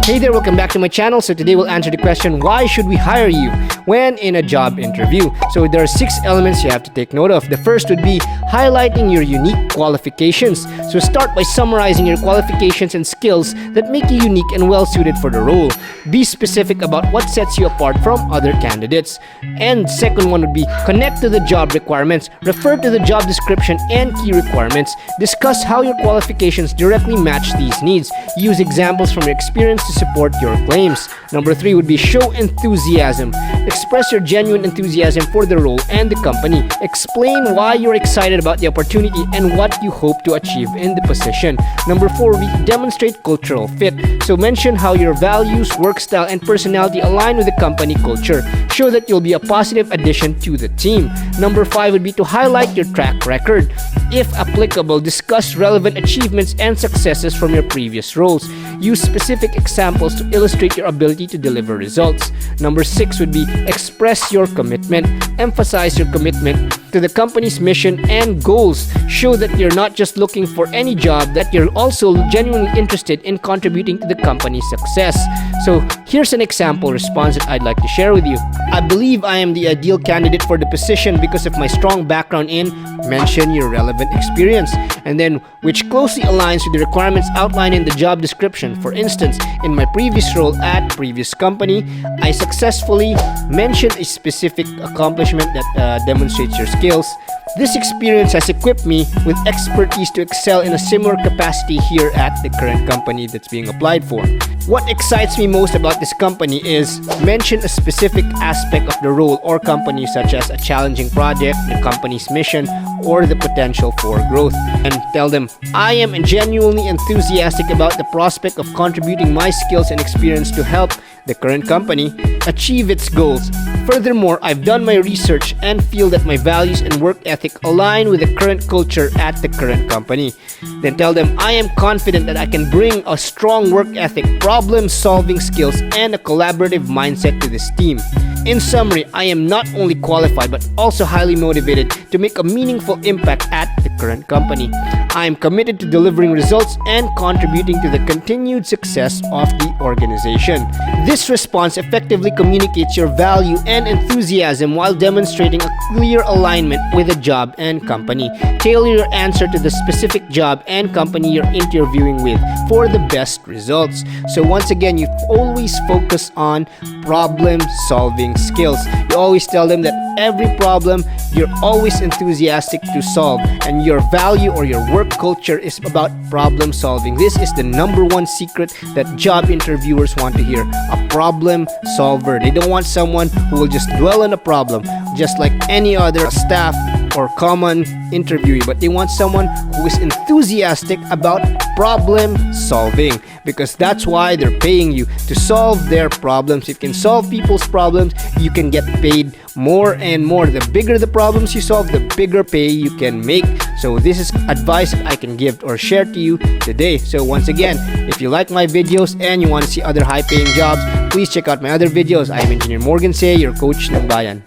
Hey there, welcome back to my channel. So today we'll answer the question, why should we hire you when in a job interview? So there are 6 elements you have to take note of. The first would be highlighting your unique qualifications. So start by summarizing your qualifications and skills that make you unique and well suited for the role. Be specific about what sets you apart from other candidates. And second one would be connect to the job requirements. Refer to the job description and key requirements. Discuss how your qualifications directly match these needs. Use examples from your experience to support your claims. Number 3 would be show enthusiasm. Express your genuine enthusiasm for the role and the company. Explain why you're excited about the opportunity and what you hope to achieve in the position. Number 4 would be demonstrate cultural fit. So mention how your values, work style, and personality align with the company culture. Show that you'll be a positive addition to the team. Number 5 would be to highlight your track record. If applicable, discuss relevant achievements and successes from your previous roles. Use specific examples to illustrate your ability to deliver results. Number 6 would be express your commitment. Emphasize your commitment to the company's mission and goals. Show that you're not just looking for any job, that you're also genuinely interested in contributing to the company's success. So here's an example response that I'd like to share with you. I believe I am the ideal candidate for the position because of my strong background in, mention your relevant experience, and then which closely aligns with the requirements outlined in the job description. For instance, in my previous role at previous company, I successfully mentioned a specific accomplishment that demonstrates your skills. This experience has equipped me with expertise to excel in a similar capacity here at the current company that's being applied for. What excites me most about this company is mention a specific aspect of the role or company, such as a challenging project, the company's mission, or the potential for growth. And tell them, I am genuinely enthusiastic about the prospect of contributing my skills and experience to help the current company achieve its goals. Furthermore, I've done my research and feel that my values and work ethic align with the current culture at the current company. Then tell them, I am confident that I can bring a strong work ethic, problem-solving skills, and a collaborative mindset to this team. In summary, I am not only qualified but also highly motivated to make a meaningful impact at the current company. I am committed to delivering results and contributing to the continued success of the organization. This response effectively communicates your value and enthusiasm while demonstrating a clear alignment with the job and company. Tailor your answer to the specific job and company you're interviewing with for the best results. So once again, you always focus on problem-solving skills. You always tell them that every problem you're always enthusiastic to solve, and your value or your work culture is about problem solving. This is the number one secret that job interviewers want to hear. A problem solver. They don't want someone who will just dwell on a problem just like any other staff or common interviewee, but they want someone who is enthusiastic about problem solving, because that's why they're paying you, to solve their problems. If you can solve people's problems, you can get paid more and more. The bigger the problems you solve, the bigger pay you can make. So this is advice I can give or share to you today. So once again, if you like my videos and you want to see other high-paying jobs, please check out my other videos. I am Engineer Morgan Say, your coach ng Bayan.